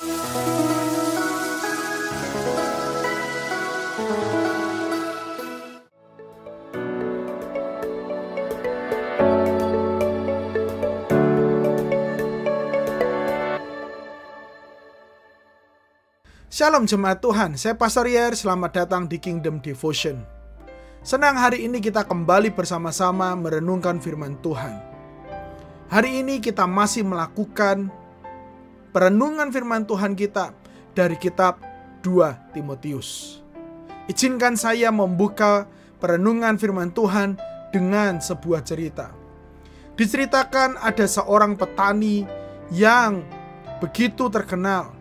Shalom jemaat Tuhan, saya Pastor Yer, selamat datang di Kingdom Devotion. Senang hari ini kita kembali bersama-sama merenungkan firman Tuhan. Hari ini kita masih melakukan perenungan firman Tuhan kita dari kitab 2 Timotius. Izinkan saya membuka perenungan firman Tuhan dengan sebuah cerita. Diceritakan ada seorang petani yang begitu terkenal.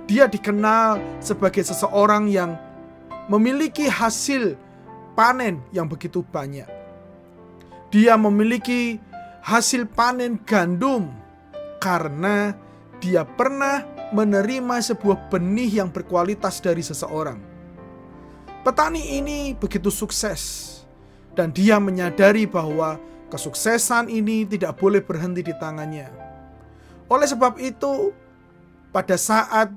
Dia dikenal sebagai seseorang yang memiliki hasil panen yang begitu banyak. Dia memiliki hasil panen gandum karena dia pernah menerima sebuah benih yang berkualitas dari seseorang. Petani ini begitu sukses dan dia menyadari bahwa kesuksesan ini tidak boleh berhenti di tangannya. Oleh sebab itu, pada saat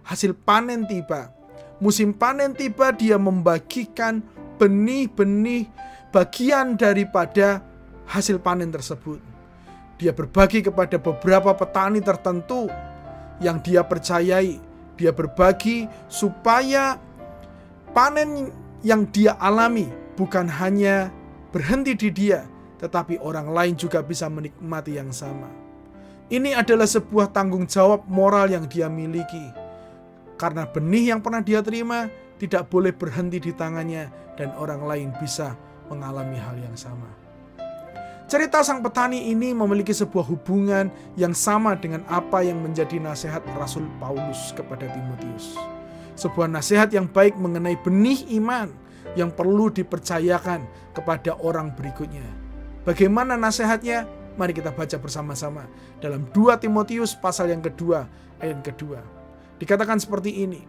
hasil panen tiba, musim panen tiba, dia membagikan benih-benih bagian daripada hasil panen tersebut. Dia berbagi kepada beberapa petani tertentu yang dia percayai. Dia berbagi supaya panen yang dia alami bukan hanya berhenti di dia, tetapi orang lain juga bisa menikmati yang sama. Ini adalah sebuah tanggung jawab moral yang dia miliki. Karena benih yang pernah dia terima tidak boleh berhenti di tangannya dan orang lain bisa mengalami hal yang sama. Cerita sang petani ini memiliki sebuah hubungan yang sama dengan apa yang menjadi nasihat Rasul Paulus kepada Timotius. Sebuah nasihat yang baik mengenai benih iman yang perlu dipercayakan kepada orang berikutnya. Bagaimana nasihatnya? Mari kita baca bersama-sama dalam 2 Timotius pasal yang kedua, ayat kedua. Dikatakan seperti ini.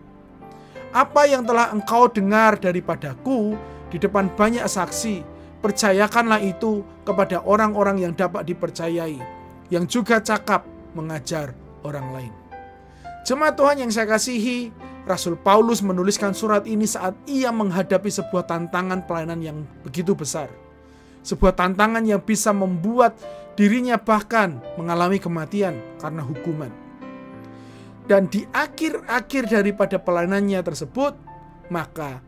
Apa yang telah engkau dengar daripadaku di depan banyak saksi, percayakanlah itu kepada orang-orang yang dapat dipercayai, yang juga cakap mengajar orang lain. Jemaat Tuhan yang saya kasihi, Rasul Paulus menuliskan surat ini saat ia menghadapi sebuah tantangan pelayanan yang begitu besar. Sebuah tantangan yang bisa membuat dirinya bahkan mengalami kematian karena hukuman. Dan di akhir-akhir daripada pelayanannya tersebut, maka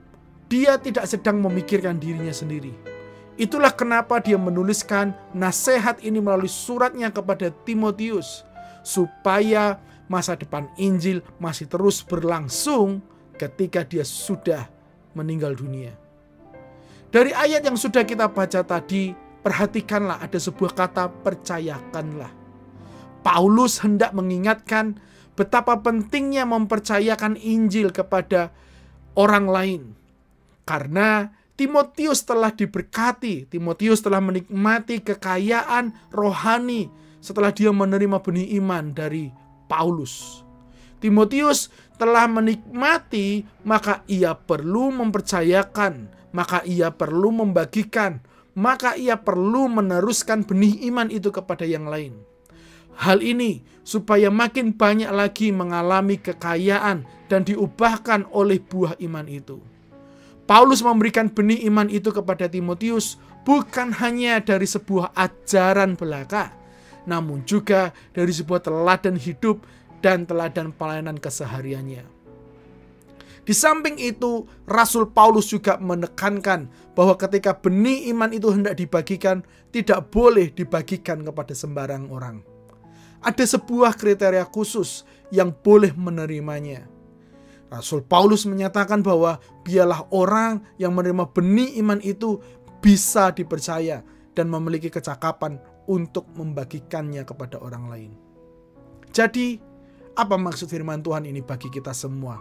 dia tidak sedang memikirkan dirinya sendiri. Itulah kenapa dia menuliskan nasihat ini melalui suratnya kepada Timotius, supaya masa depan Injil masih terus berlangsung ketika dia sudah meninggal dunia. Dari ayat yang sudah kita baca tadi, perhatikanlah ada sebuah kata percayakanlah. Paulus hendak mengingatkan betapa pentingnya mempercayakan Injil kepada orang lain. Karena Timotius telah diberkati, Timotius telah menikmati kekayaan rohani setelah dia menerima benih iman dari Paulus. Timotius telah menikmati, maka ia perlu mempercayakan, maka ia perlu membagikan, maka ia perlu meneruskan benih iman itu kepada yang lain. Hal ini supaya makin banyak lagi mengalami kekayaan dan diubahkan oleh buah iman itu. Paulus memberikan benih iman itu kepada Timotius bukan hanya dari sebuah ajaran belaka, namun juga dari sebuah teladan hidup dan teladan pelayanan kesehariannya. Di samping itu, Rasul Paulus juga menekankan bahwa ketika benih iman itu hendak dibagikan, tidak boleh dibagikan kepada sembarang orang. Ada sebuah kriteria khusus yang boleh menerimanya. Rasul Paulus menyatakan bahwa biarlah orang yang menerima benih iman itu bisa dipercaya dan memiliki kecakapan untuk membagikannya kepada orang lain. Jadi, apa maksud firman Tuhan ini bagi kita semua?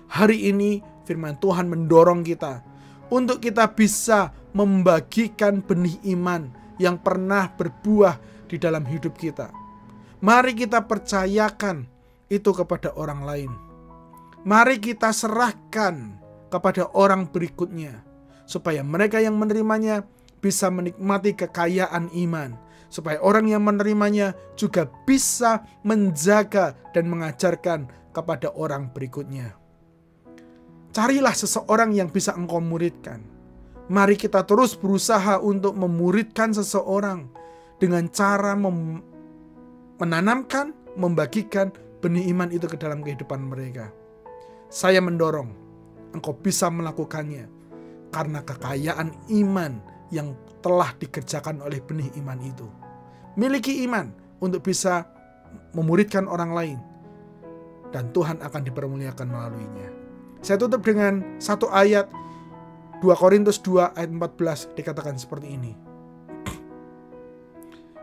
Hari ini firman Tuhan mendorong kita untuk kita bisa membagikan benih iman yang pernah berbuah di dalam hidup kita. Mari kita percayakan itu kepada orang lain. Mari kita serahkan kepada orang berikutnya, supaya mereka yang menerimanya bisa menikmati kekayaan iman, supaya orang yang menerimanya juga bisa menjaga dan mengajarkan kepada orang berikutnya. Carilah seseorang yang bisa engkau muridkan. Mari kita terus berusaha untuk memuridkan seseorang dengan cara menanamkan, membagikan benih iman itu ke dalam kehidupan mereka. Saya mendorong engkau bisa melakukannya karena kekayaan iman yang telah dikerjakan oleh benih iman itu. Miliki iman untuk bisa memuridkan orang lain, dan Tuhan akan dipermuliakan melaluinya. Saya tutup dengan satu ayat, 2 Korintus 2 ayat 14 dikatakan seperti ini.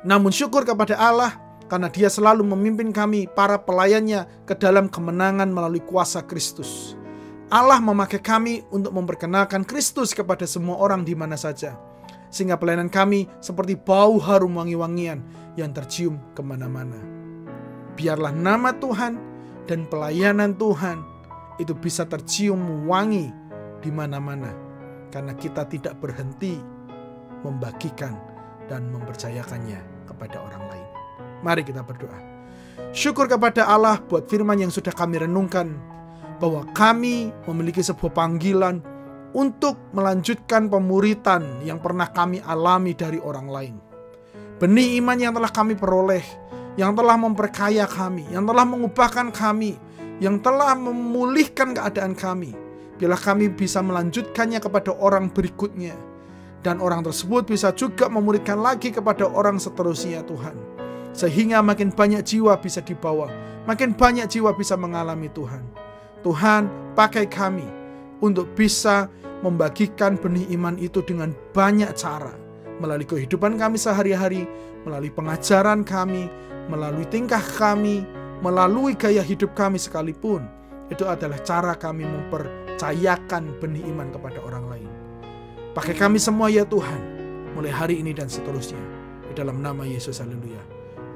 Namun syukur kepada Allah karena Dia selalu memimpin kami para pelayannya ke dalam kemenangan melalui kuasa Kristus. Allah memakai kami untuk memperkenalkan Kristus kepada semua orang di mana saja, sehingga pelayanan kami seperti bau harum wangi-wangian yang tercium kemana-mana. Biarlah nama Tuhan dan pelayanan Tuhan itu bisa tercium wangi di mana-mana, karena kita tidak berhenti membagikan dan mempercayakannya kepada orang lain. Mari kita berdoa. Syukur kepada Allah buat firman yang sudah kami renungkan, bahwa kami memiliki sebuah panggilan untuk melanjutkan pemuritan yang pernah kami alami dari orang lain. Benih iman yang telah kami peroleh, yang telah memperkaya kami, yang telah mengubahkan kami, yang telah memulihkan keadaan kami, biarlah kami bisa melanjutkannya kepada orang berikutnya, dan orang tersebut bisa juga memuridkan lagi kepada orang seterusnya Tuhan, sehingga makin banyak jiwa bisa dibawa, makin banyak jiwa bisa mengalami Tuhan. Tuhan, pakai kami untuk bisa membagikan benih iman itu dengan banyak cara, melalui kehidupan kami sehari-hari, melalui pengajaran kami, melalui tingkah kami, melalui gaya hidup kami sekalipun. Itu adalah cara kami mempercayakan benih iman kepada orang lain. Pakai kami semua ya Tuhan, mulai hari ini dan seterusnya. Di dalam nama Yesus, haleluya.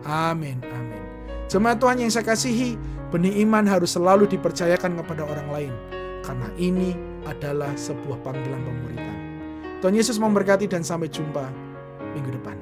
Amin, amin. Jemaat Tuhan yang saya kasihi, benih iman harus selalu dipercayakan kepada orang lain, karena ini adalah sebuah panggilan pemuritan. Tuhan Yesus memberkati dan sampai jumpa minggu depan.